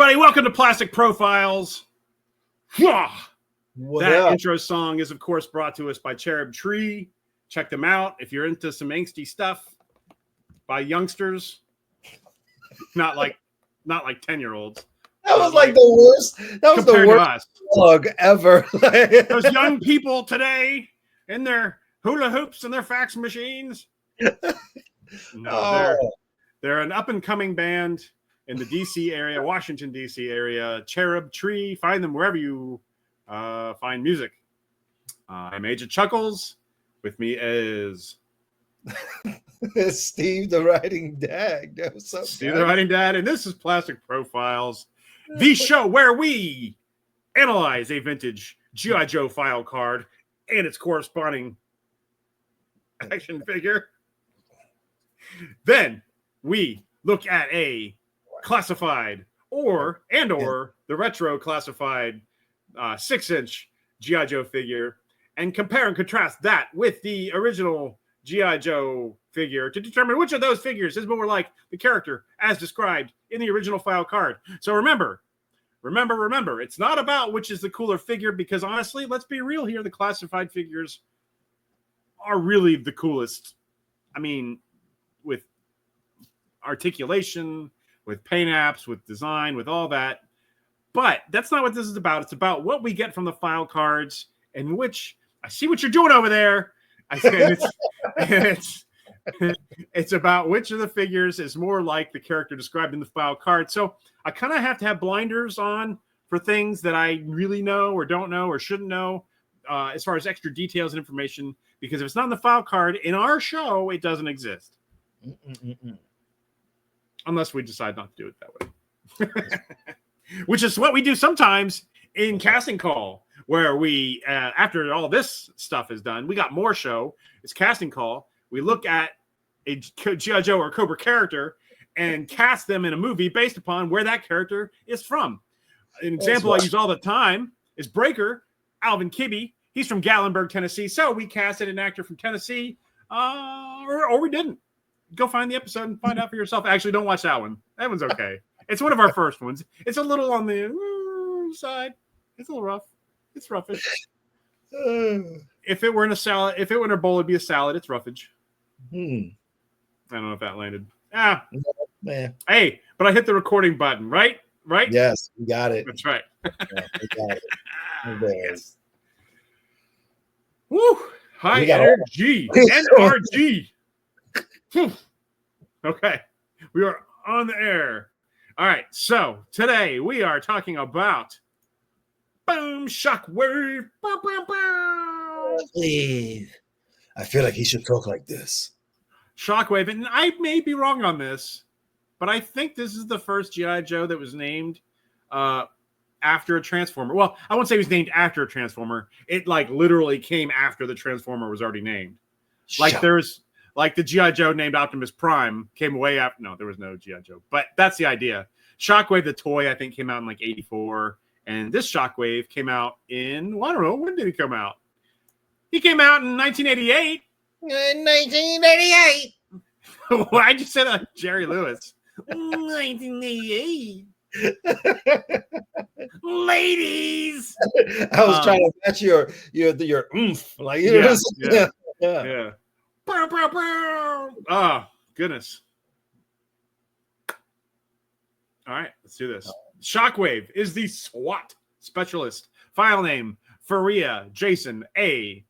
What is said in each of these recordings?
everybody, welcome to Plastic Profiles. That up? intro song is, of course, brought to us by Cherub Tree. Check them out if you're into some angsty stuff by youngsters, not like 10-year-olds. That was like the worst. That was the worst plug ever. Those young people today in their hula hoops and their fax machines. No, they're an up and coming band in the DC area, Washington DC area. Cherub Tree. Find them wherever you find music. I'm AgentChuckles. With me is Steve the Writing Dad. What's up, Steve the Writing Dad, and this is Plastic Profiles, the show where we analyze a vintage G.I. Joe file card and its corresponding action figure. Then we look at a classified or the retro classified 6-inch G.I. Joe figure and compare and contrast that with the original G.I. Joe figure to determine which of those figures is more like the character as described in the original file card. So remember, it's not about which is the cooler figure, because honestly, let's be real here, the classified figures are really the coolest. I mean, with articulation, with paint apps, with design, with all that. But that's not what this is about. It's about what we get from the file cards, and which I see what you're doing over there. I said it's about which of the figures is more like the character described in the file card. So I kind of have to have blinders on for things that I really know or don't know or shouldn't know as far as extra details and information, because if it's not in the file card in our show, it doesn't exist. Unless we decide not to do it that way. Which is what we do sometimes in Casting Call, where we, after all this stuff is done, we got more show. It's Casting Call. We look at a G.I. Joe or Cobra character and cast them in a movie based upon where that character is from. An example I use all the time is Breaker, Alvin Kibbe. He's from Gatlinburg, Tennessee. So we casted an actor from Tennessee, or we didn't. Go find the episode and find out for yourself. Actually, don't watch that one. That one's okay. It's one of our first ones. It's a little on the side. It's a little rough. It's roughage. If it were in a salad, if it were in a bowl, it'd be a salad. It's roughage. I don't know if that landed. Man. Hey, but I hit the recording button, right? Right? Yes, we got it. That's right. Yeah, we got it. Yes. Woo! High energy. NRG. Okay. We are on the air. All right. So today we are talking about Boom Shockwave. Bow, bow, bow. I feel like he should talk like this. Shockwave, and I may be wrong on this, but I think this is the first G.I. Joe that was named after a Transformer. Well, I won't say it was named after a Transformer. It like literally came after the Transformer was already named. Like there's like the G.I. Joe named Optimus Prime came way after. No, there was no G.I. Joe, but that's the idea. Shockwave, the toy, I think came out in like 84. And this Shockwave came out in, well, I don't know, when did he come out? He came out in 1988. In 1988. Why'd you say that, Jerry Lewis? 1988. Ladies. I was trying to match your oomph. Like, you know, yeah. Bow, bow, bow. Oh, goodness. All right, let's do this. Shockwave is the SWAT specialist. File name, Faria Jason A.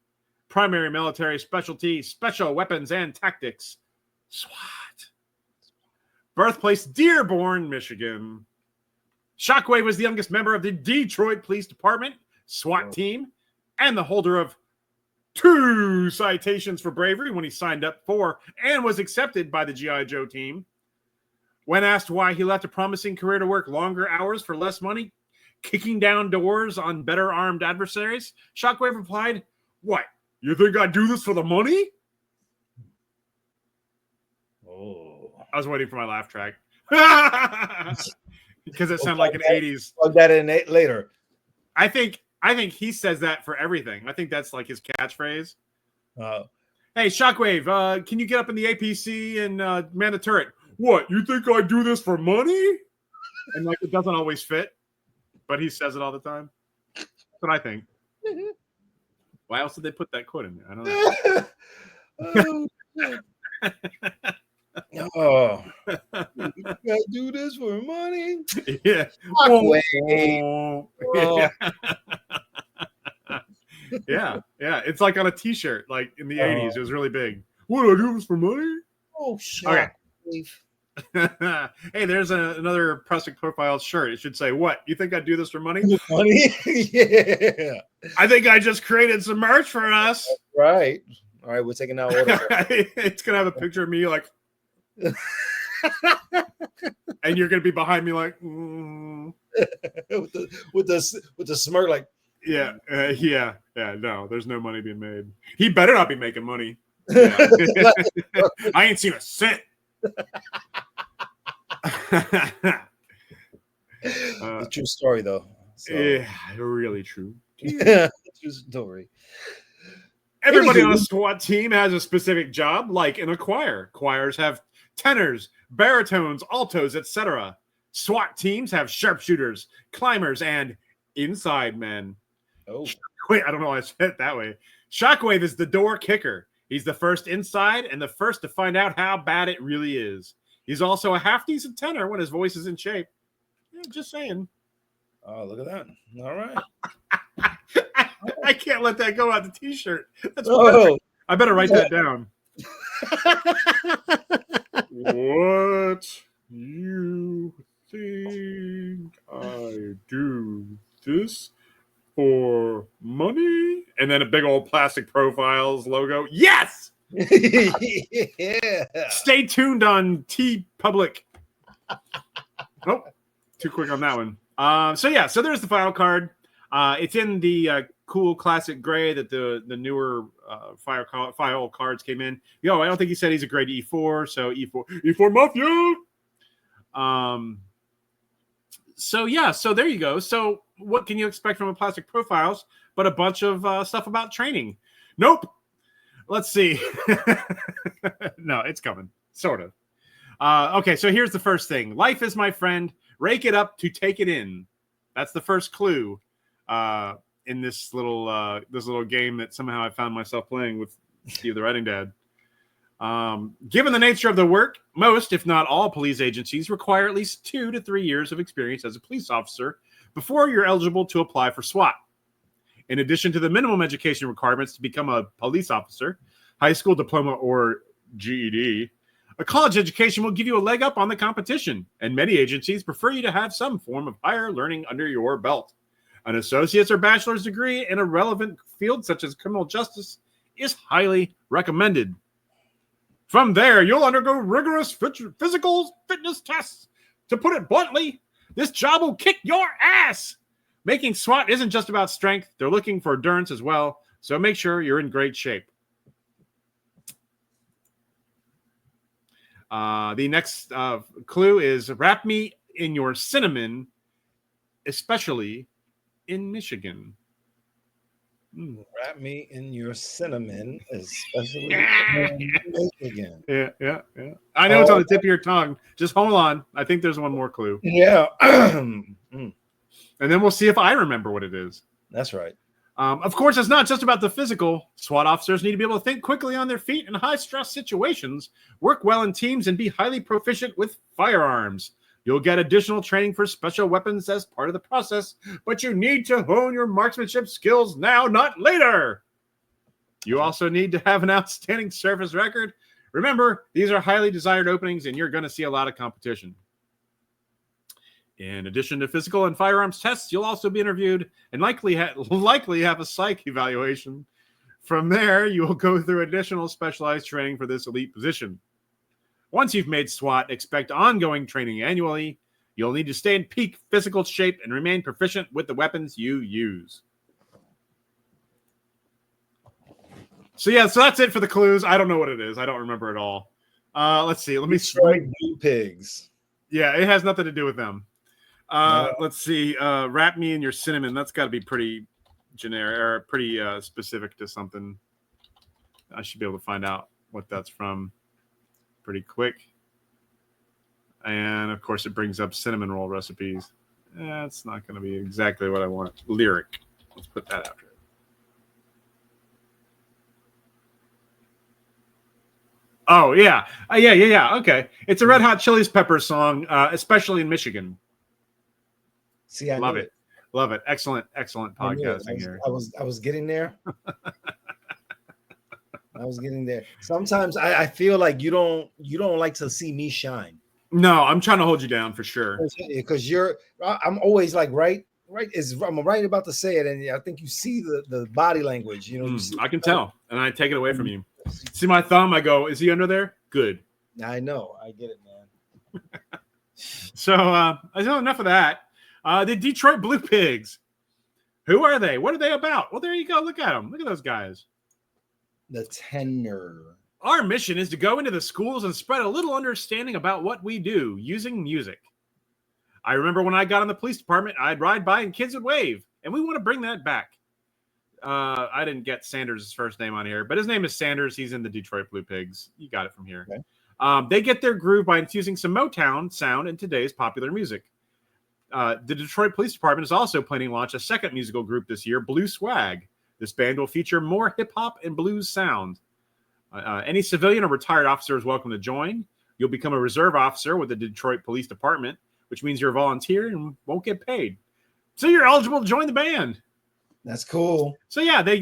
Primary military specialty, special weapons and tactics. SWAT. Birthplace, Dearborn, Michigan. Shockwave was the youngest member of the Detroit Police Department SWAT team and the holder of 2 citations for bravery when he signed up for and was accepted by the G.I. Joe team. When asked why he left a promising career to work longer hours for less money, kicking down doors on better armed adversaries, Shockwave replied, "What? You think I do this for the money?" Oh, I was waiting for my laugh track because it sounded like an 80s. Plug that in later. I think he says that for everything. I think that's like his catchphrase. Hey, Shockwave, can you get up in the APC and man the turret? What, you think I do this for money? And like it doesn't always fit, but he says it all the time. That's what I think. Why else did they put that quote in there? I don't know. Oh, you gotta do this for money. Yeah. Shockwave. Yeah. Yeah. It's like on a T-shirt, like in the 80s. It was really big. What do I do this for money? Oh, Shockwave. Okay. Hey, there's another Profiles Profile shirt. It should say, "What? You think I'd do this for money?" Money? Yeah. I think I just created some merch for us. That's right. All right, we're taking that order. It's gonna have a picture of me like, and you're gonna be behind me like, with the smirk, like, yeah. No, there's no money being made. He better not be making money. Yeah. I ain't seen a cent. The true story, though. So. Yeah, really true. True story. Everybody on a SWAT team has a specific job, like in a choir. Choirs have tenors, baritones, altos, etc. SWAT teams have sharpshooters, climbers, and inside men. Oh, wait, I don't know why I said it that way. Shockwave is the door kicker. He's the first inside and the first to find out how bad it really is. He's also a half-decent tenor when his voice is in shape. Yeah, just saying. Oh, look at that. All right. I can't let that go out the T-shirt. That's perfect. I better write that down. What you think I do this for money? And then a big old plastic Profiles logo. Yes! Yeah. Stay tuned on T Public. Oh, too quick on that one. So there's the file card. It's in the cool classic gray that the newer file cards came in. I don't think he said he's a grade E4, so E4 Mafia. So there you go. So what can you expect from a plastic Profiles but a bunch of stuff about training? Nope. Let's see. No, it's coming. Sort of. Okay, so here's the first thing. Life is my friend. Rake it up to take it in. That's the first clue in this little game that somehow I found myself playing with Steve the Writing Dad. Given the nature of the work, most, if not all, police agencies require at least 2 to 3 years of experience as a police officer before you're eligible to apply for SWAT. In addition to the minimum education requirements to become a police officer, high school diploma or GED, a college education will give you a leg up on the competition, and many agencies prefer you to have some form of higher learning under your belt. An associate's or bachelor's degree in a relevant field such as criminal justice is highly recommended. From there, you'll undergo rigorous physical fitness tests. To put it bluntly, this job will kick your ass. Making SWAT isn't just about strength. They're looking for endurance as well, so make sure you're in great shape. The next clue is wrap me in your cinnamon, especially in Michigan. Wrap me in your cinnamon, especially in Michigan. Yeah. I know it's on the tip of your tongue. Just hold on. I think there's one more clue. Yeah. And then we'll see if I remember what it is. That's right. Of course, it's not just about the physical. SWAT officers need to be able to think quickly on their feet in high-stress situations, work well in teams, and be highly proficient with firearms. You'll get additional training for special weapons as part of the process, but you need to hone your marksmanship skills now, not later. You also need to have an outstanding service record. Remember, these are highly desired openings, and you're going to see a lot of competition. In addition to physical and firearms tests, you'll also be interviewed and likely have a psych evaluation. From there, you will go through additional specialized training for this elite position. Once you've made SWAT, expect ongoing training annually. You'll need to stay in peak physical shape and remain proficient with the weapons you use. So that's it for the clues. I don't know what it is. I don't remember at all. Let's see. Let me blue pigs. Yeah, it has nothing to do with them. Let's see. Wrap me in your cinnamon. That's got to be pretty generic or pretty specific to something. I should be able to find out what that's from pretty quick. And of course, it brings up cinnamon roll recipes. That's not going to be exactly what I want. Lyric. Let's put that after it. Oh, yeah. Yeah. Okay. It's a Red Hot Chili Peppers song, especially in Michigan. See, I love knew it. Love it. Excellent podcasting here. I was getting there. I was getting there. Sometimes I feel like you don't like to see me shine. No, I'm trying to hold you down for sure. Because I'm always like I'm right about to say it, and I think you see the body language. You know, I can tell, and I take it away from you. See my thumb? I go, is he under there? Good. I know. I get it, man. So I know enough of that. The Detroit Blue Pigs. Who are they? What are they about? Well, there you go. Look at them. Look at those guys. The tenor. Our mission is to go into the schools and spread a little understanding about what we do using music. I remember when I got in the police department, I'd ride by and kids would wave, and we want to bring that back. I didn't get Sanders' first name on here, but his name is Sanders. He's in the Detroit Blue Pigs. You got it from here. Okay. They get their groove by infusing some Motown sound in today's popular music. The Detroit Police Department is also planning to launch a second musical group this year, Blue Swag. This band will feature more hip-hop and blues sound. Any civilian or retired officer is welcome to join. You'll become a reserve officer with the Detroit Police Department, which means you're a volunteer and won't get paid. So you're eligible to join the band. That's cool. So yeah, they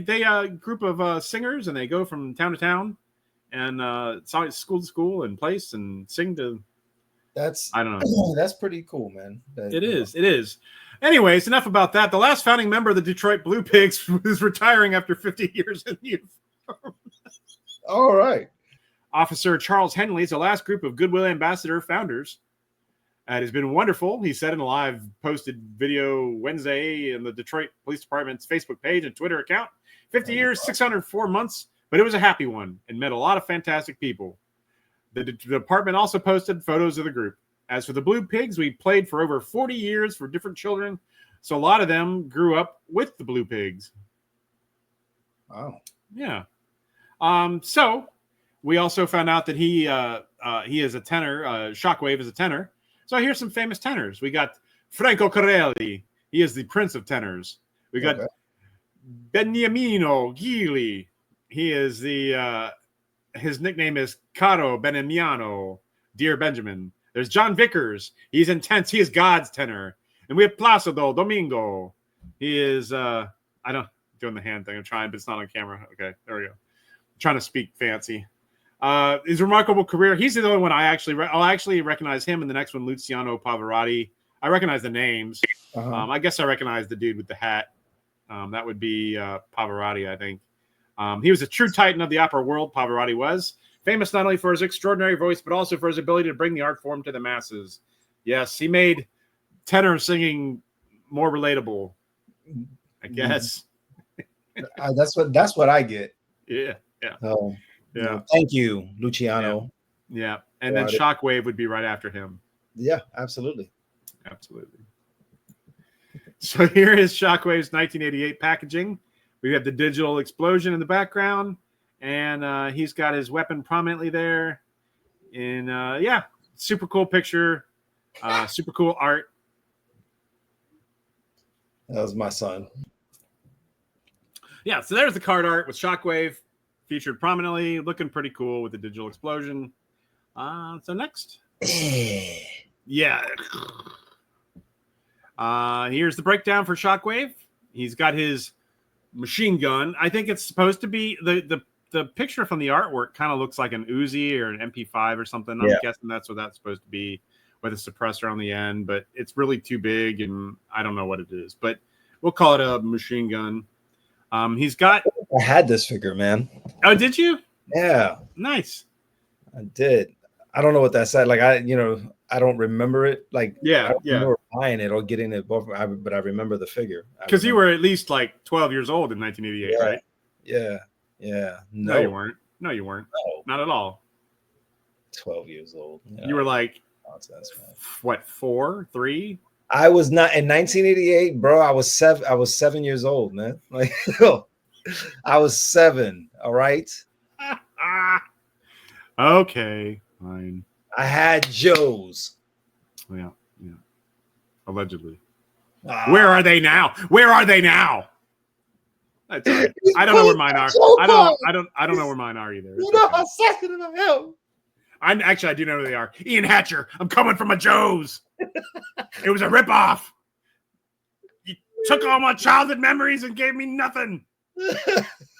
group of singers, and they go from town to town, and it's always school to school and place and sing to. I don't know. That's pretty cool, man. It is. Anyways, enough about that. The last founding member of the Detroit Blue Pigs is retiring after 50 years in uniform. All right. Officer Charles Henley is the last group of Goodwill Ambassador founders. It has been wonderful. He said in a live posted video Wednesday in the Detroit Police Department's Facebook page and Twitter account. 50 years, 604 months, but it was a happy one and met a lot of fantastic people. The department also posted photos of the group. As for the Blue Pigs, we played for over 40 years for different children, so a lot of them grew up with the Blue Pigs. Wow. Yeah. So we also found out that he is a tenor. Shockwave is a tenor. So here's some famous tenors. We got Franco Corelli. He is the prince of tenors. We got Beniamino Gili. He is his nickname is Caro Benemiano, Dear Benjamin. There's John Vickers. He's intense. He is God's tenor. And we have Placido Domingo. He is, I don't doing the hand thing. I'm trying, but it's not on camera. Okay, there we go. I'm trying to speak fancy. His remarkable career. He's the only one I'll actually recognize him in the next one, Luciano Pavarotti. I recognize the names. I guess I recognize the dude with the hat. That would be Pavarotti, I think. He was a true titan of the opera world, Pavarotti was. Famous not only for his extraordinary voice, but also for his ability to bring the art form to the masses. Yes, he made tenor singing more relatable, I guess. That's what I get. Yeah. Yeah. Thank you, Luciano. Yeah. And then Shockwave would be right after him. Yeah, absolutely. So here is Shockwave's 1988 packaging. We have the digital explosion in the background, and he's got his weapon prominently there. And super cool picture, super cool art. That was my son. Yeah, so there's the card art with Shockwave featured prominently, looking pretty cool with the digital explosion. So next. Yeah. Here's the breakdown for Shockwave. He's got his machine gun. I think it's supposed to be the picture from the artwork kind of looks like an Uzi or an MP5 or something. I'm guessing that's what that's supposed to be with a suppressor on the end, but it's really too big and I don't know what it is, but we'll call it a machine gun. He's got. I had this figure, man. Oh, did you? Yeah. Nice. I did. I don't know what that said. Like I don't remember it. Like I don't remember buying it or getting it, but I remember the figure. Because you were at least like 12 years old in 1988, right? Yeah. No, you weren't. No, not at all. 12 years old. Yeah. You were like, nonsense, man. What, 4, 3? I was not in 1988, bro. I was 7 years old, man. Like, I was 7. All right. Okay, fine. I had Joe's. Yeah. Allegedly. Where are they now? Where are they now? That's all right. I don't know where mine are. I don't know where mine are either. You know how sensitive I am. I do know where they are. Ian Hatcher, I'm coming from a Joe's. It was a ripoff. You took all my childhood memories and gave me nothing.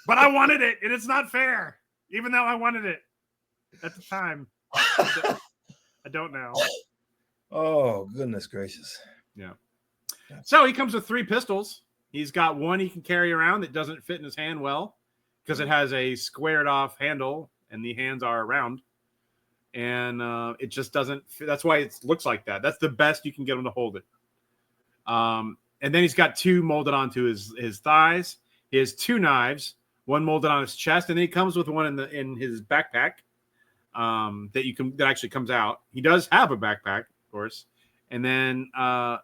But I wanted it, and it's not fair. Even though I wanted it at the time. I don't now. Oh, goodness gracious. Yeah. So he comes with 3 pistols. He's got one he can carry around that doesn't fit in his hand well because it has a squared off handle and the hands are round. And it just doesn't fit. That's why it looks like that. That's the best you can get him to hold it. And then he's got 2 molded onto his thighs. He has 2 knives, one molded on his chest, and then he comes with one in his backpack that actually comes out. He does have a backpack, of course. And then I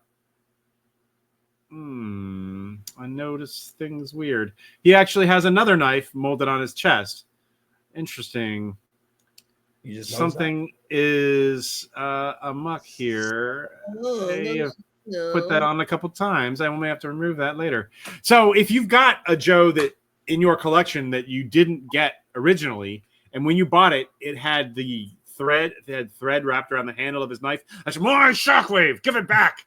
noticed things weird. He actually has another knife molded on his chest. Interesting. Something is amuck here. Put that on a couple times. I only have to remove that later. So if you've got a Joe that in your collection that you didn't get originally, and when you bought it, it had thread wrapped around the handle of his knife. That's my Shockwave. Give it back.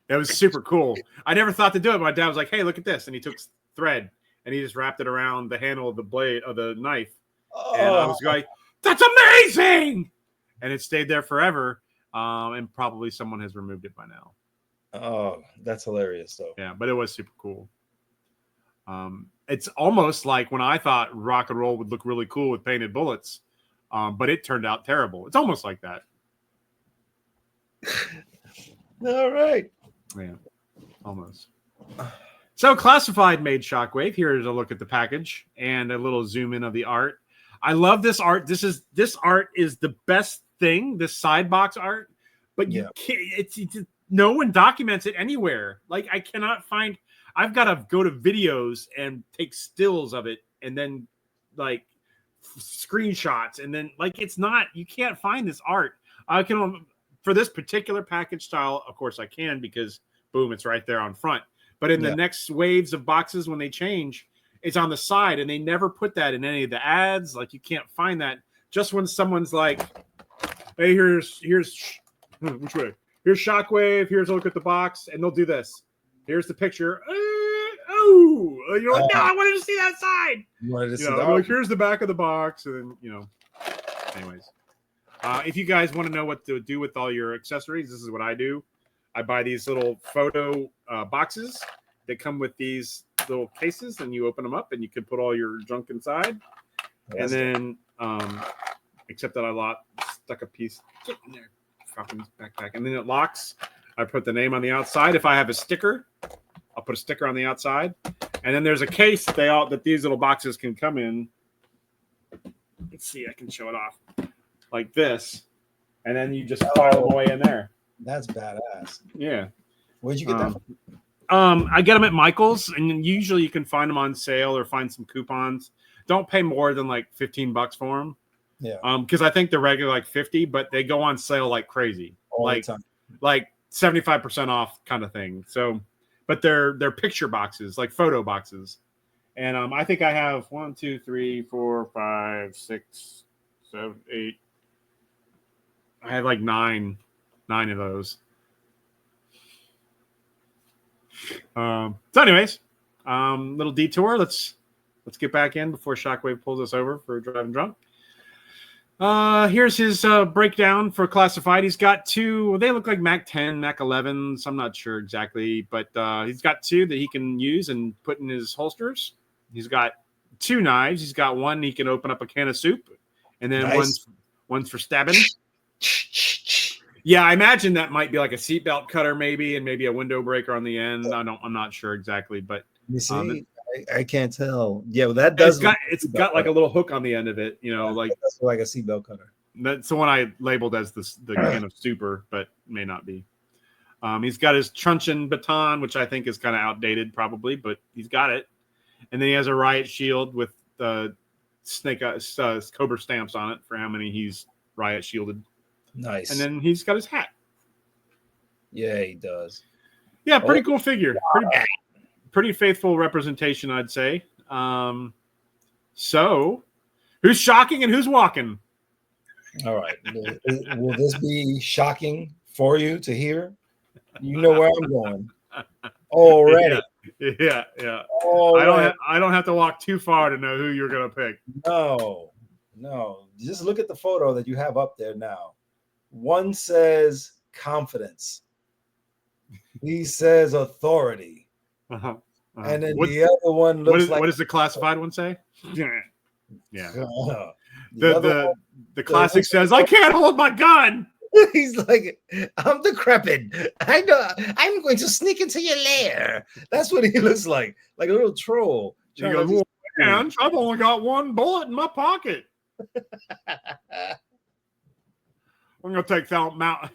That was super cool. I never thought to do it. My dad was like, "Hey, look at this," and he took thread and he just wrapped it around the handle of the blade of the knife. And I was like, "That's amazing!" And it stayed there forever. And probably someone has removed it by now. Oh, that's hilarious, though. Yeah, but it was super cool. It's almost like when I thought rock and roll would look really cool with painted bullets, but it turned out terrible. It's almost like that. All right. Yeah, almost. So Classified made Shockwave. Here's a look at the package and a little zoom in of the art. I love this art. This art is the best thing, this side box art, but you can't, it's no one documents it anywhere. Like I cannot find. I've got to go to videos and take stills of it and then like screenshots and then like it's not. You can't find this art. I can for this particular package style. Of course, I can because boom, it's right there on front. But in the next waves of boxes, when they change, it's on the side, and they never put that in any of the ads. Like you can't find that. Just when someone's like, "Hey, here's which way? Here's Shockwave. Here's a look at the box," and they'll do this. Here's the picture. You're like, "No, I wanted to see that side." Like, here's the back of the box, and then Anyways, if you guys want to know what to do with all your accessories, this is what I do. I buy these little photo boxes that come with these little cases, and you open them up, and you can put all your junk inside. And then, except that I stuck a piece in there, fucking backpack, and then it locks. I put the name on the outside. If I have a sticker, I'll put a sticker on the outside. And then there's a case that these little boxes can come in. Let's see, I can show it off like this, and then you just file them away in there. That's badass. Yeah. Where'd you get that from? I get them at Michael's, and usually you can find them on sale or find some coupons. Don't pay more than like $15 for them. Yeah. Because I think they're regular like 50, but they go on sale like crazy, all the time. Like 75% off kind of thing. So, but they're picture boxes, like photo boxes, and I think I have 1, 2, 3, 4, 5, 6, 7, 8. I have like 9 of those. So anyways, little detour. Let's get back in before Shockwave pulls us over for driving drunk. Here's his breakdown for Classified. He's got 2. They look like Mac 10, Mac 11s. I'm not sure exactly, but he's got 2 that he can use and put in his holsters. He's got 2 knives. He's got one he can open up a can of soup, and then one's for stabbing. Yeah, I imagine that might be like a seatbelt cutter, maybe, and maybe a window breaker on the end. I'm not sure exactly, but you see, I can't tell. Yeah, well, that does. It's got like a little hook on the end of it, like that's like a seatbelt cutter. That's the one I labeled as the can of super, but may not be. He's got his truncheon baton, which I think is kind of outdated, probably, but he's got it. And then he has a riot shield with snake cobra stamps on it for how many he's riot shielded. Nice. And then he's got his hat. Yeah, he does. Yeah, pretty cool figure. Pretty faithful representation, I'd say. So, who's shocking and who's walking? All right. Will this be shocking for you to hear? You know where I'm going already. Yeah. Already. I don't have to walk too far to know who you're gonna pick. No. Just look at the photo that you have up there now. One says confidence. He says authority. And then the other one looks like. What does the classified one say? Yeah. The classic says, "I can't hold my gun." He's like, "I'm decrepit. I know. I'm going to sneak into your lair." That's what he looks like a little troll. He goes, "Well, man, I've only got one bullet in my pocket. I'm gonna take Thelma.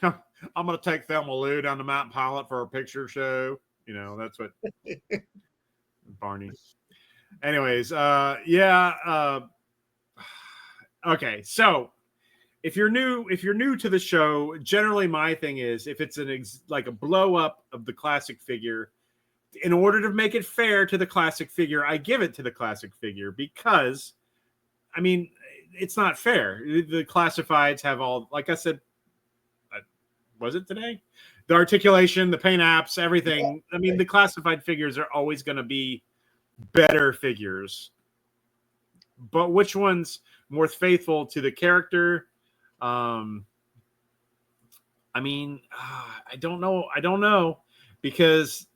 I'm gonna take Thelma Lou down to Mountain Pilot for a picture show. You know, that's what Barney." Anyways, okay, so if you're new to the show, generally my thing is if it's like a blow up of the classic figure, in order to make it fair to the classic figure, I give it to the classic figure because, I mean, it's not fair. The classifieds have all, like I said, was it today? The articulation, the paint apps, everything. I mean, the classified figures are always going to be better figures. But which one's more faithful to the character? I mean, I don't know because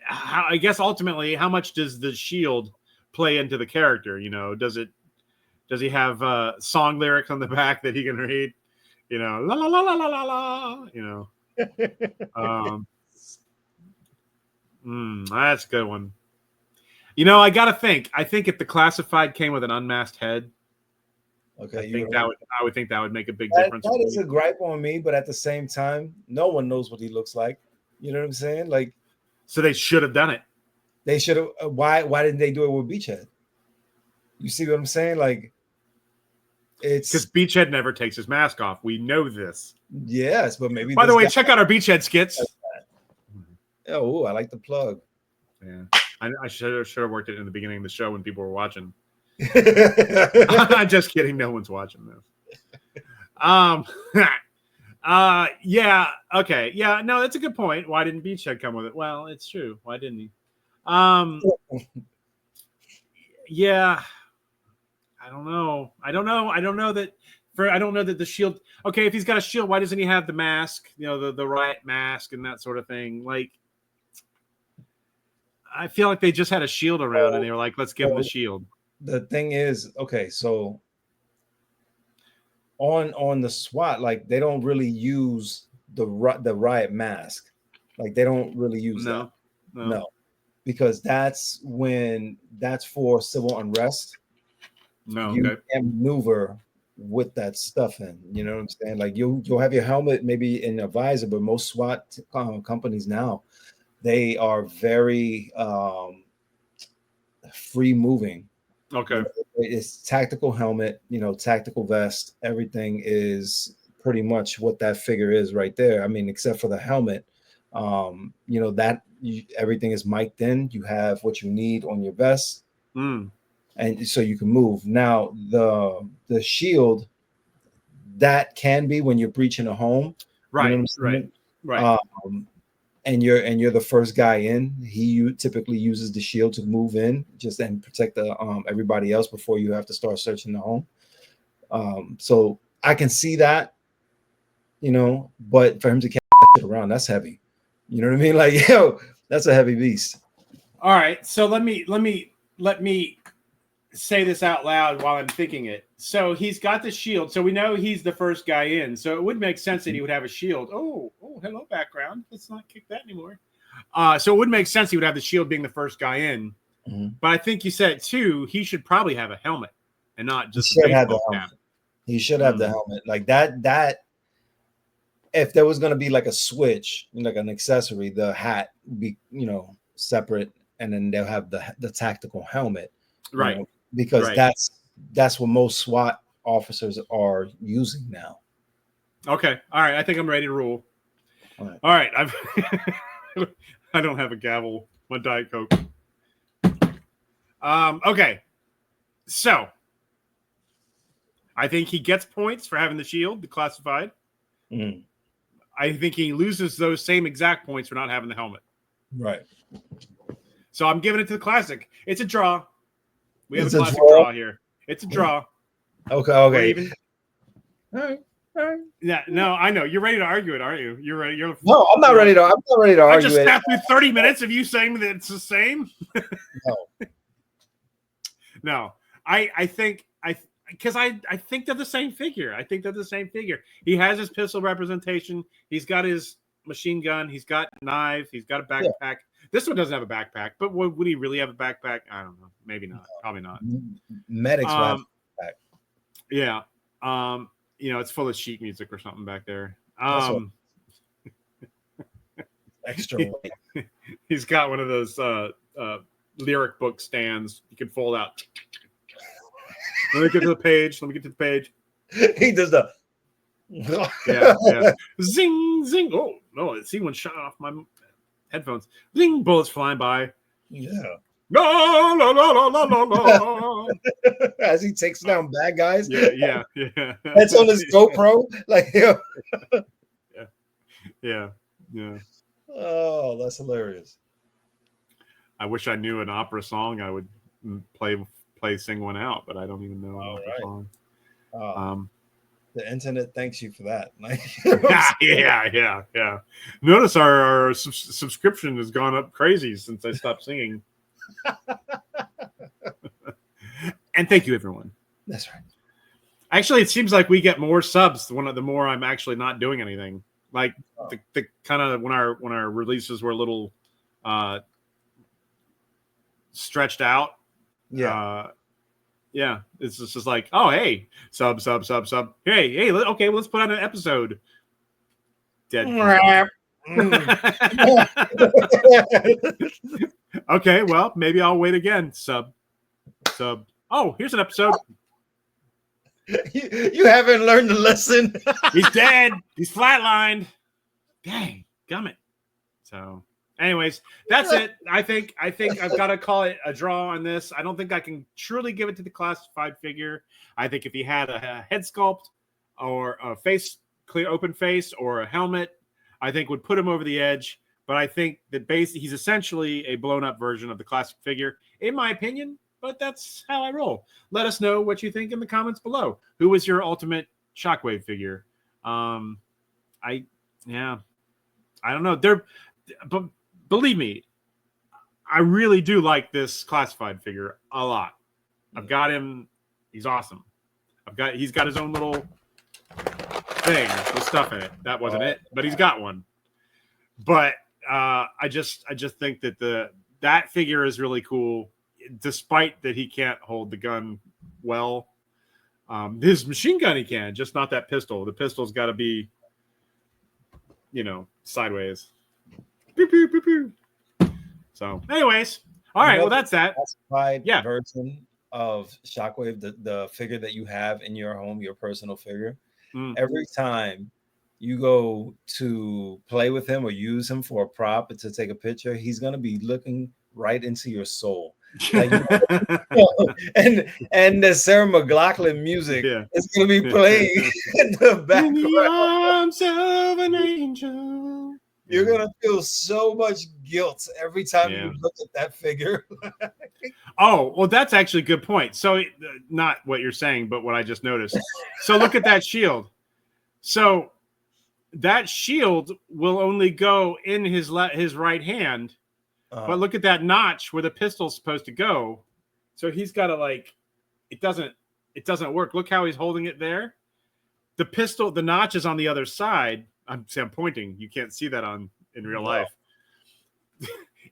I guess ultimately, how much does the shield play into the character? You know, does he have song lyrics on the back that he can read? You know, la la la la la la la. You know, that's a good one. You know, I gotta think. I think if the classified came with an unmasked head, okay, I would think that would make a big difference. That is a gripe on me, but at the same time, no one knows what he looks like. You know what I'm saying? Like, so they should have done it. They should have. Why didn't they do it with Beachhead? You see what I'm saying? Like, it's because Beachhead never takes his mask off. We know this. Yes, but maybe. By the way, check out our Beachhead skits. Oh, I like the plug. Yeah, I should have worked it in the beginning of the show when people were watching. I'm just kidding. No one's watching this. Yeah. Okay. Yeah. No, that's a good point. Why didn't Beachhead come with it? Well, it's true. Why didn't he? Yeah. I don't know that the shield. Okay, if he's got a shield, why doesn't he have the mask? You know, the riot mask and that sort of thing. Like, I feel like they just had a shield around and they were like, let's give him the shield. The thing is, okay, so on the SWAT, like they don't really use the riot mask. Like they don't really use that. No. Because that's for civil unrest. No, you can't maneuver with that stuff in. You know what I'm saying? Like you'll have your helmet maybe in a visor, but most SWAT companies now, they are very free moving. Okay. You know, it's tactical helmet, tactical vest. Everything is pretty much what that figure is right there. I mean, except for the helmet, everything is mic'd in. You have what you need on your vest. And so you can move. Now, the shield, that can be when you're breaching a home. Right, you know what I'm saying? Right. And you're the first guy in. He typically uses the shield to move in, just and protect everybody else before you have to start searching the home. So I can see that, but for him to carry that shit around, that's heavy. You know what I mean? Like, that's a heavy beast. All right, so let me say this out loud while I'm thinking it. So he's got the shield. So we know he's the first guy in. So it would make sense that he would have a shield. Oh, hello, background. Let's not kick that anymore. So it would make sense he would have the shield being the first guy in. Mm-hmm. But I think you said too, he should probably have a helmet and not just a baseball cap. He should have the helmet. Like that. If there was going to be like a switch, like an accessory, the hat would be, separate, and then they'll have the tactical helmet. Right. Because that's what most SWAT officers are using now. Okay. All right. I think I'm ready to rule. All right. I don't have a gavel. My Diet Coke. Okay. So I think he gets points for having the shield, the classified. Mm. I think he loses those same exact points for not having the helmet. Right. So I'm giving it to the classic. It's a draw. We have It's a a classic draw? draw here. It's a draw. Okay. We're Okay. even. All right. All right. Yeah. No, I know. You're ready to argue it, aren't you? You're ready. No, I'm not ready to. I'm not ready to I argue just it. sat through 30 minutes of you saying that it's the same. No. No. I think because I think they're the same figure. I think they're the same figure. He has his pistol representation. He's got his machine gun. He's got knife. He's got a backpack. Yeah. This one doesn't have a backpack, but would he really have a backpack? I don't know. Maybe not. Probably not. Medics have a backpack. Yeah. It's full of sheet music or something back there. Extra weight. He's got one of those lyric book stands you can fold out. Let me get to the page. He does the yeah. Zing, zing. Oh no, see one shot off my headphones. Zing, bullets flying by. Yeah. No, no, no, no, no, no, no. As he takes down bad guys. Yeah. That's on his GoPro. Like Yeah. Oh, that's hilarious. I wish I knew an opera song. I would sing one out, but I don't even know an opera song. The internet thanks you for that. Yeah. Notice our subscription has gone up crazy since I stopped singing. And thank you, everyone. That's right. Actually, it seems like we get more subs the more I'm actually not doing anything. Like the kind of when our releases were a little stretched out. Yeah, it's just like, oh, hey, sub. Hey, okay, let's put on an episode. Dead. Okay, well, maybe I'll wait again. Sub. Oh, here's an episode. You haven't learned the lesson. He's dead. He's flatlined. Dang, gummit. So, anyways, that's it. I think I've got to call it a draw on this. I don't think I can truly give it to the classified figure. I think if he had a head sculpt or a face, clear open face, or a helmet, I think would put him over the edge. But I think that he's essentially a blown up version of the classic figure, in my opinion. But that's how I roll. Let us know what you think in the comments below. Who was your ultimate Shockwave figure? I don't know. But believe me, I really do like this classified figure a lot. I've got him. He's awesome. He's got his own little thing with stuff in it. That wasn't it, but he's got one. But I just think that that figure is really cool, despite that he can't hold the gun well. His machine gun he can, just not that pistol. The pistol's got to be, sideways. Pew, pew, pew, pew. So, anyways, all right. Well, that's that. Classified version of Shockwave, the figure that you have in your home, your personal figure. Every time you go to play with him or use him for a prop to take a picture, he's gonna be looking right into your soul. Like, and the Sarah McLachlan music is gonna be playing in the background. In the arms of an angel. You're gonna feel so much guilt every time you look at that figure. Oh, well, that's actually a good point. So, not what you're saying, but what I just noticed. So, look at that shield. So, that shield will only go in his right hand. But look at that notch where the pistol's supposed to go. So he's got to it doesn't work. Look how he's holding it there. The notch is on the other side. I'm pointing. You can't see that in real life.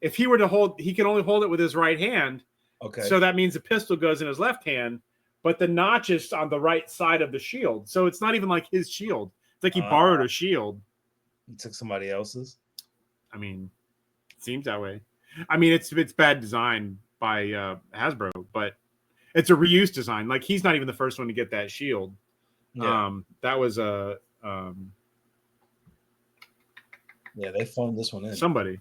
If he were to hold, he can only hold it with his right hand. Okay. So that means the pistol goes in his left hand, but the notch is on the right side of the shield. So it's not even like his shield. It's like he borrowed a shield. He took somebody else's. I mean, it seems that way. I mean, it's bad design by Hasbro, but it's a reuse design. Like, he's not even the first one to get that shield. Yeah. That was Yeah, they phoned this one in. Somebody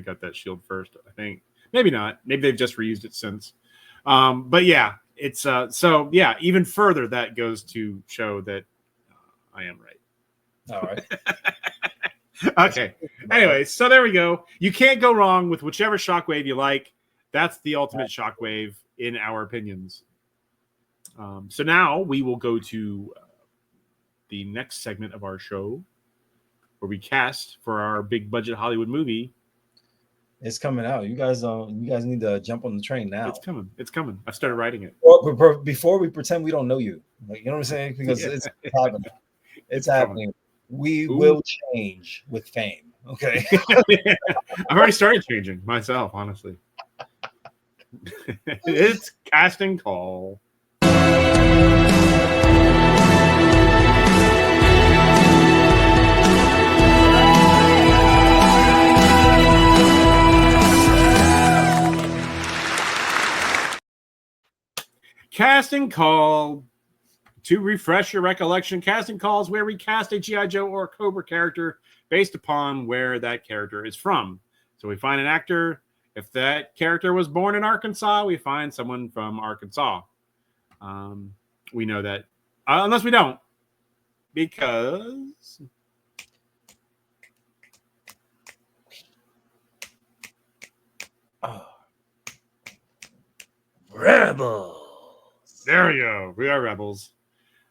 got that shield first. I think maybe not. Maybe they've just reused it since. But yeah, it's so yeah. Even further, that goes to show that I am right. All right. Okay. Anyway, so there we go. You can't go wrong with whichever shockwave you like. That's the ultimate shockwave in our opinions. So now we will go to the next segment of our show, where we cast for our big budget Hollywood movie. It's coming out. You guys need to jump on the train now. It's coming. I started writing it. Well, before we pretend we don't know you. Like, you know what I'm saying? Because it's happening. It's happening. We will change with fame. Okay. I've already started changing myself, honestly. It's casting call. Casting call. To refresh your recollection, casting calls where we cast a G.I. Joe or Cobra character based upon where that character is from. So we find an actor. If that character was born in Arkansas, we find someone from Arkansas. We know that. Unless we don't. Because... Rebels. There we go. We are rebels.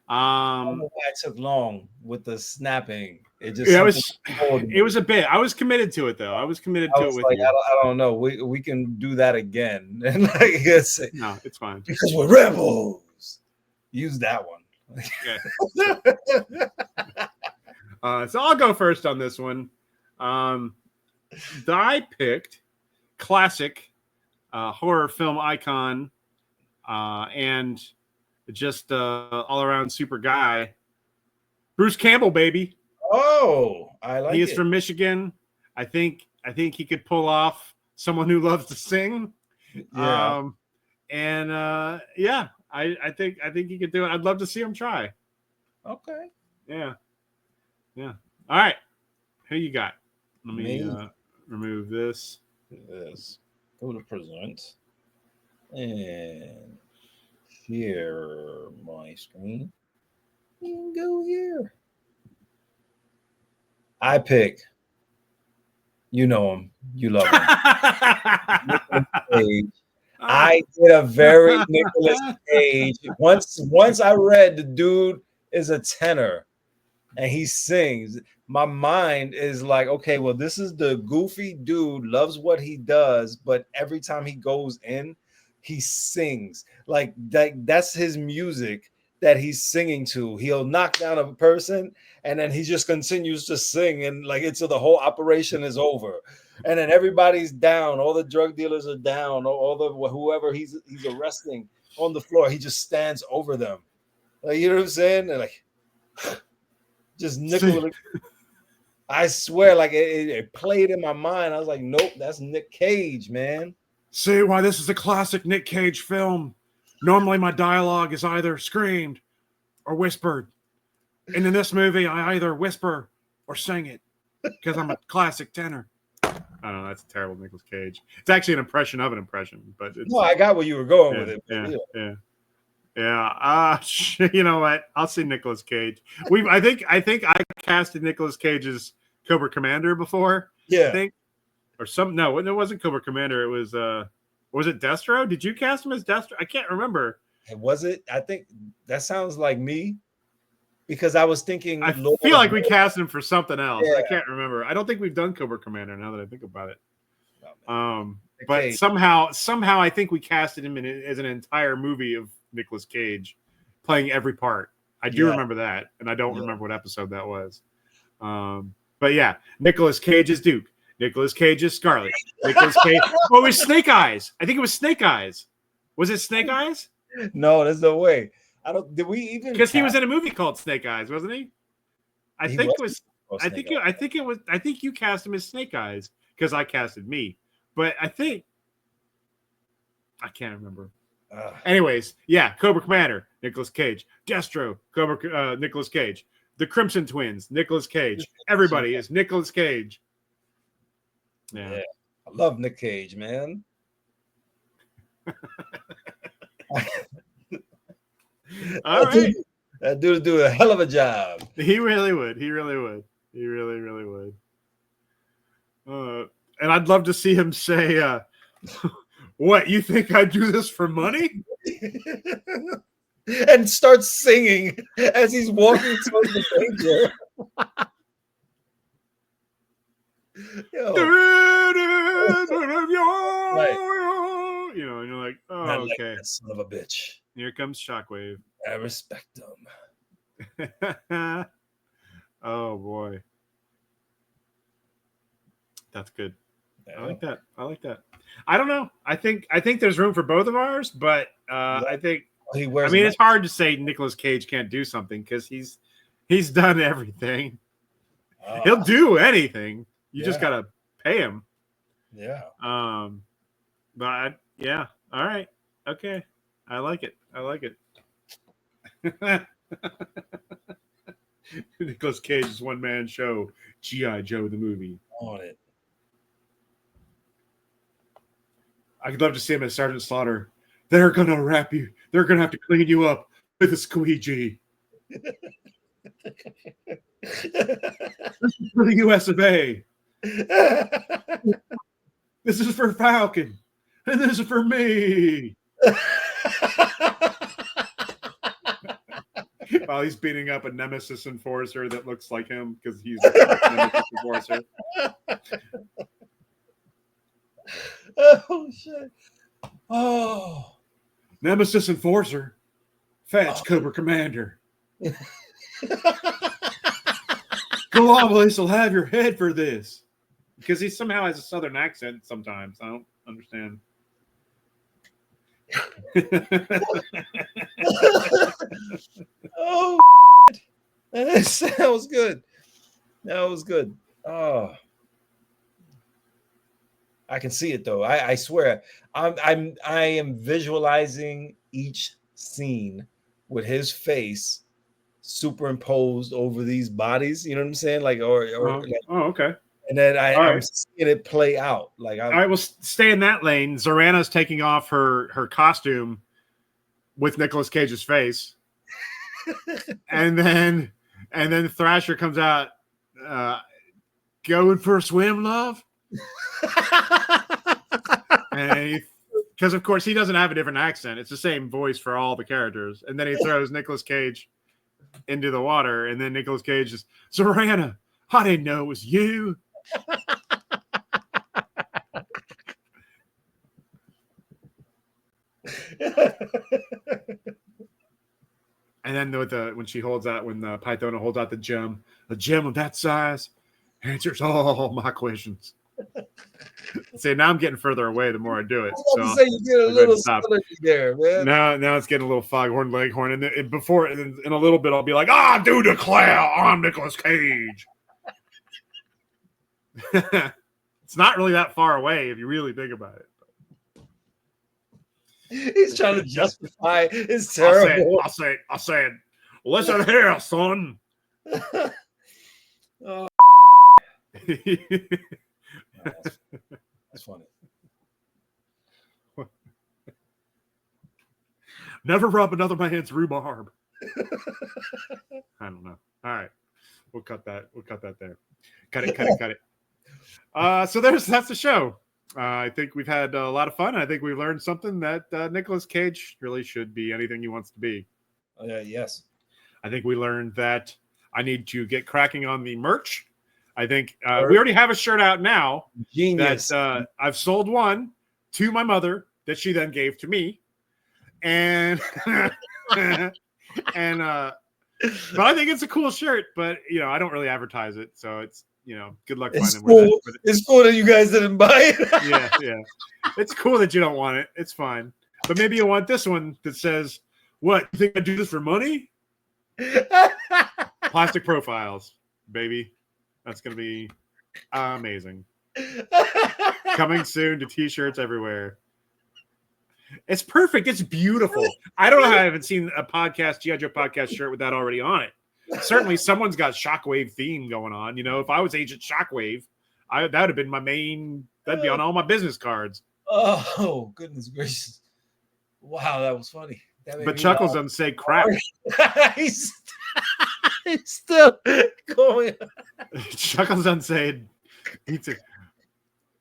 I don't know why it took long with the snapping. It just it was a bit. I was committed to it though. I was committed to it with you. I don't know. We can do that again. And like it's fine. Because we're rebels. Use that one. So I'll go first on this one. I picked classic horror film icon and just all around super guy, Bruce Campbell, baby. Oh, I like it. He is from Michigan. I think he could pull off someone who loves to sing. Yeah. I think he could do it. I'd love to see him try. Okay. Yeah. All right. Who you got? Let me remove this. Yes. Go to present and share my screen. And go here. I pick. You know him. You love him. I did a very Nicolas Cage. Once I read the dude is a tenor and he sings, my mind is like, okay, well, this is the goofy dude, loves what he does, but every time he goes in, he sings. Like that's his music that he's singing to. He'll knock down a person and then he just continues to sing, and like until the whole operation is over. And then everybody's down, all the drug dealers are down, all the whoever he's arresting on the floor, he just stands over them. Like, you know what I'm saying? And like just nickel. I swear, like it played in my mind. I was like, nope, that's Nick Cage, man. See why this is a classic Nick Cage film. Normally my dialogue is either screamed or whispered. And in this movie, I either whisper or sing it because I'm a classic tenor. I don't know. That's a terrible Nicolas Cage. It's actually an impression of an impression, but it's, no, I got where you were going with it. Yeah. You know what? I'll see Nicolas Cage. I think I casted Nicolas Cage's Cobra Commander before. Yeah. I think. No, it wasn't Cobra Commander. It was it Destro? Did you cast him as Destro? I can't remember. Was it? I think that sounds like me. Because I was thinking, I feel like we cast him for something else. Yeah. I can't remember. I don't think we've done Cobra Commander now that I think about it. But somehow I think we casted him as an entire movie of Nicolas Cage playing every part. I do remember that, and I don't remember what episode that was. But yeah, Nicolas Cage is Duke. Nicolas Cage is Scarlet. Nicolas Cage. Oh, it was Snake Eyes. I think it was Snake Eyes. Was it Snake Eyes? No, there's no way. Did we even? Because he was in a movie called Snake Eyes, wasn't he? I think you cast him as Snake Eyes because I casted me, but I can't remember. Anyways, yeah, Cobra Commander, Nicolas Cage, Destro, Nicolas Cage, The Crimson Twins, Nicolas Cage. Everybody is Nicolas Cage. Yeah. I love Nick Cage, man. All right. That dude do a hell of a job. He really would. He really would. And I'd love to see him say, what, you think I do this for money? And start singing as he's walking towards the danger. You know, and you're like, oh, okay. Like that son of a bitch. Here comes Shockwave. I respect him. Oh boy. That's good. Yeah. I like that. I don't know. I think there's room for both of ours, but I think it's hard to say Nicolas Cage can't do something because he's done everything. He'll do anything. You just gotta pay him. Yeah. But yeah. All right. Okay. I like it. Nicolas Cage's one-man show, G.I. Joe the movie. On it. I'd love to see him as Sergeant Slaughter. They're gonna wrap you. They're gonna have to clean you up with a squeegee. This is for the U.S. of A. This is for Falcon, and this is for me. While he's beating up a Nemesis enforcer that looks like him because he's a Nemesis enforcer. Oh shit! Oh, Nemesis enforcer, fetch Cobra Commander. Galavolis will have your head for this because he somehow has a southern accent. Sometimes I don't understand. Oh, that sounds good. That was good. Oh, I can see it though. I swear, I am visualizing each scene with his face superimposed over these bodies. You know what I'm saying? Like, okay. And then I'm seeing it play out. Like, all right, we'll stay in that lane. Zorana's taking off her costume with Nicolas Cage's face, and then Thrasher comes out, going for a swim, love. And because of course he doesn't have a different accent; it's the same voice for all the characters. And then he throws Nicolas Cage into the water, and then Nicolas Cage is Zorana. I didn't know it was you. And then when Pythona holds out the gem of that size answers all my questions. See, now I'm getting further away the more I do it. So you get a little synergy there, man. Now it's getting a little foghorn leghorn, and in a little bit I'll be like, do declare I'm Nicolas Cage. It's not really that far away if you really think about it. He's trying to justify his terrible. I said, listen here, son. Oh. That's funny. Never rub another man's rhubarb. I don't know. All right, we'll cut that there. Cut it. So that's the show. I think we've had a lot of fun. I think we learned something that Nicolas Cage really should be anything he wants to be. Yes. I think we learned that I need to get cracking on the merch. I think we already have a shirt out now. Genius. That I've sold one to my mother that she then gave to me. And but I think it's a cool shirt, but I don't really advertise it, so it's good luck finding one. It's cool that you guys didn't buy it. yeah. It's cool that you don't want it. It's fine. But maybe you want this one that says, "What, you think I do this for money?" Plastic Profiles, baby. That's gonna be amazing. Coming soon to t-shirts everywhere. It's perfect. It's beautiful. I don't know how I haven't seen a G.I. Joe podcast shirt with that already on it. certainly someone's got Shockwave theme going on. You know, if I was Agent Shockwave, that would have been my main. That'd be on all my business cards. Oh, goodness gracious! Wow, that was funny. But Chuckles doesn't say crap. he's still going. Chuckles doesn't say.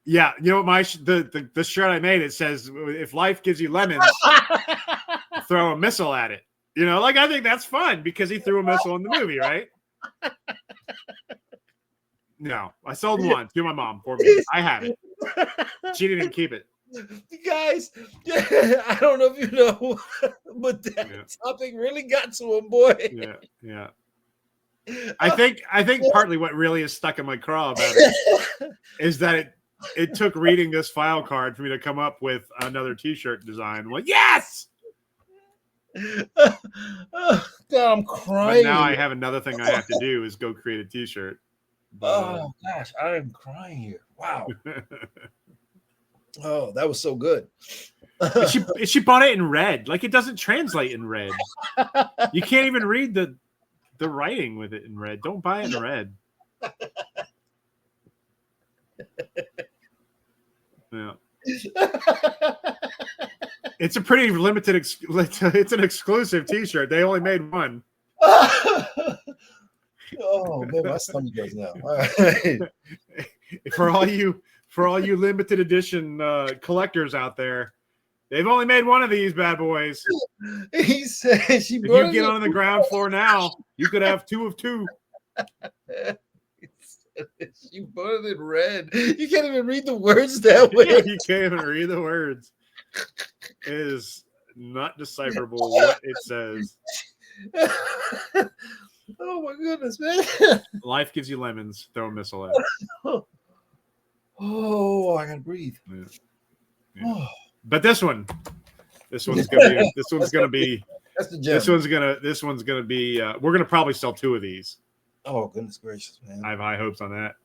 Yeah, you know what? The shirt I made, it says, "If life gives you lemons, throw a missile at it." You know, like I think that's fun because he threw a missile in the movie, right? No, I sold one to my mom for me. I have it. She didn't keep it. You guys, I don't know if you know, but that topic really got to him, boy. Yeah. I think partly what really is stuck in my craw about it is that it took reading this file card for me to come up with another T-shirt design. I'm like, yes! Oh, God, I'm crying. But now I have another thing I have to do is go create a T-shirt. Oh gosh, I am crying here. Wow. Oh, that was so good. she bought it in red. Like it doesn't translate in red. You can't even read the writing with it in red. Don't buy it in red. Yeah. It's a pretty limited. It's an exclusive T-shirt. They only made one. Oh man, my stomach goes now. All right. For all you limited edition collectors out there, they've only made one of these bad boys. He said if you get on the ground floor now, you could have 2 of 2. She bought it in red. You can't even read the words that way. You can't even read the words. It is not decipherable what it says. Oh my goodness, man. Life gives you lemons. Throw a missile at it. Oh, I gotta breathe. Yeah. Oh. But this one's gonna be that's the gem. This one's gonna be we're gonna probably sell 2 of these. Oh goodness gracious, man. I have high hopes on that.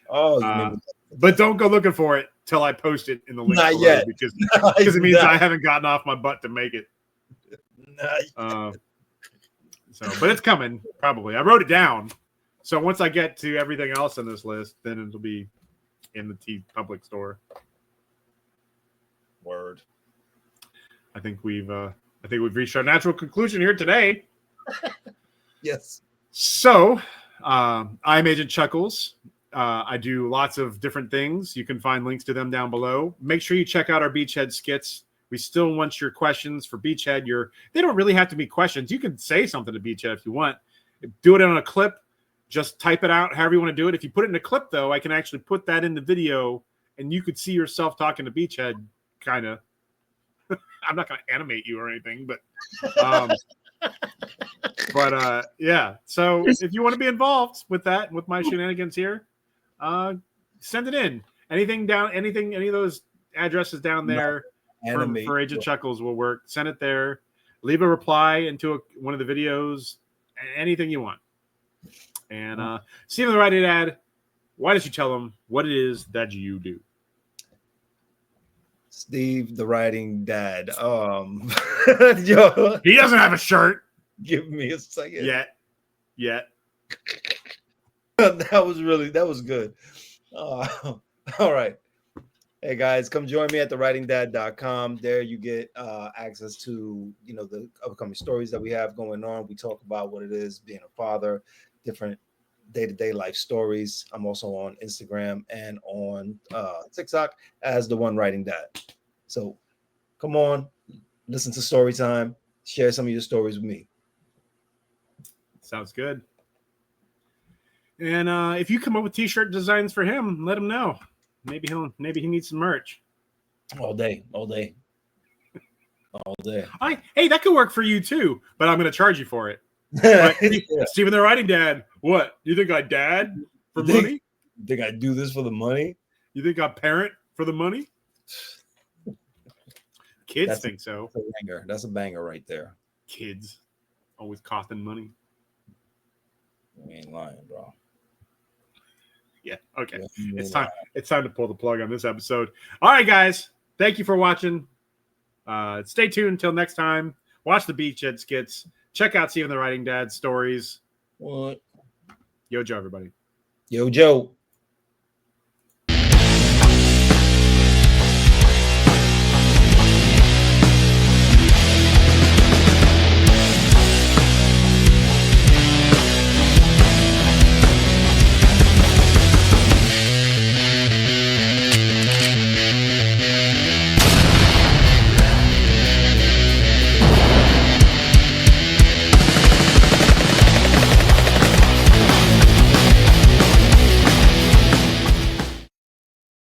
Oh, but don't go looking for it till I post it in the link. Not yet. Because it means I haven't gotten off my butt to make it. But it's coming, probably. I wrote it down. So once I get to everything else on this list, then it'll be in the T Public store. Word. I think we've reached our natural conclusion here today. Yes. So I'm Agent Chuckles. I do lots of different things. You can find links to them down below. Make sure you check out our Beachhead skits. We still want your questions for Beachhead. They don't really have to be questions. You can say something to Beachhead if you want. Do it on a clip. Just type it out however you want to do it. If you put it in a clip, though, I can actually put that in the video, and you could see yourself talking to Beachhead, kind of. I'm not going to animate you or anything, but yeah. So if you want to be involved with that, with my shenanigans here, send it in. Any of those addresses down there for Agent Chuckles will work. Send it there. Leave a reply into one of the videos. Anything you want. And Stephen the Writing Dad, why don't you tell them what it is that you do? Steve the Writing Dad. He doesn't have a shirt. Give me a second. Yet. That was good. All right. Hey guys, come join me at thewritingdad.com. There you get access to the upcoming stories that we have going on. We talk about what it is being a father, different day-to-day life stories. I'm also on Instagram and on TikTok as the One Writing Dad. So come on, listen to story time, share some of your stories with me. Sounds good. And if you come up with t-shirt designs for him, let him know. Maybe he needs some merch. All day. Hey, that could work for you too, but I'm going to charge you for it. But, Stephen the Writing Dad, what? You think I dad for money? You think I do this for the money? You think I parent for the money? Kids think so. That's a banger right there. Kids always costing money. You ain't lying, bro. Yeah. Okay. It's time to pull the plug on this episode. All right, guys. Thank you for watching. Stay tuned until next time. Watch the Beachhead skits. Check out Stephen the Writing Dad's stories. What? Yo, Joe, everybody. Yo, Joe.